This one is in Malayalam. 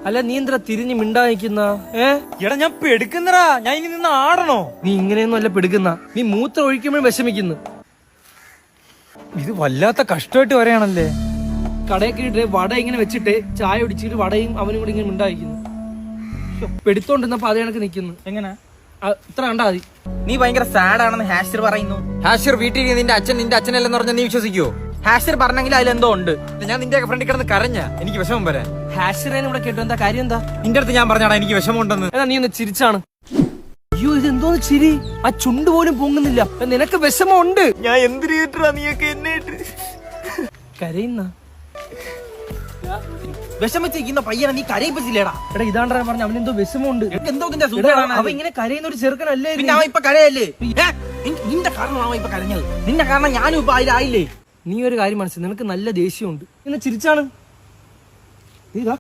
അല്ല നീ എന്താ തിരിഞ്ഞ് മിണ്ടായിക്കുന്ന? എടാ ഞാൻ പെടുക്കുന്നടാ, ഞാൻ ഇനി നിന്ന് ആടണോ? നീ ഇങ്ങനെയൊന്നും അല്ല പെടുക്കുന്ന, നീ മൂത്രം ഒഴിക്കുമ്പോഴും വിഷമിക്കുന്നു. ഇത് വല്ലാത്ത കഷ്ടമായിട്ട് വരെയാണല്ലേ. കടയിൽ കയറിട്ട് വട ഇങ്ങനെ വെച്ചിട്ട് ചായ ഒടിച്ചിട്ട് വടയും അവനും കൂടി ഇങ്ങനെ മിണ്ടായിക്കുന്നു. പെടുത്തോണ്ടിരുന്നപ്പോ അതേ കണക്ക് നിക്കുന്നു. എങ്ങനെ ഇത്ര കണ്ടാ മതി. നീ ഭയങ്കര സാഡ് ആണെന്ന് ഹാഷിർ പറയുന്നു. ഹാഷിർ വീട്ടിൽ നിന്റെ അച്ഛനല്ലെന്ന് പറഞ്ഞാൽ നീ വിശ്വസിക്കുവോ? ഹാഷിർ പറഞ്ഞെങ്കിൽ അതിലെന്തോ ഉണ്ട്. ഞാൻ നിന്റെ ഫ്രണ്ടിൽ കിടന്ന് കരഞ്ഞ എനിക്ക് വിഷമം വരാൻ. ഹാഷിറേനെ ഇവിടെ കേട്ടു, എന്താ കാര്യം? എന്താ നിന്റെ അടുത്ത് ഞാൻ പറഞ്ഞാടാ എനിക്ക് വിഷമം ഉണ്ടെന്ന്. നീ ഒന്ന് ചിരിച്ചാണ്. അയ്യോ ഇതെന്തോന്ന് ചിരി? ആ ചുണ്ട് പോലും പൊങ്ങുന്നില്ല. നിനക്ക് വിഷമമുണ്ട്. ഞാൻ എന്ത് ചെയ്തിട്ടാ നീയൊക്കെ എന്നെ കരയുന്ന വിഷമിച്ചിരിക്കുന്ന പയ്യനെ നീ കരയിപ്പിച്ചില്ലേടാ? എടാ ഇതാണ്ടാ പറഞ്ഞ അവനെന്തോ വിഷമമുണ്ട്. എന്തോ അവ ഇങ്ങനെ കരയുന്ന ഒരു ചെറുക്കനല്ലേ? പിന്നെ അവൻ ഇപ്പൊ കരയല്ലേ? നിന്റെ കാരണം അവൻ ഇപ്പൊ കരഞ്ഞത്. നിന്റെ കാരണം ഞാനും ഇപ്പൊ അതിലായില്ലേ? നീ ഒരു കാര്യം മനസ്സിൽ, നിനക്ക് നല്ല ദേഷ്യമുണ്ട്. ഇന്ന് ചിരിച്ചാണ്.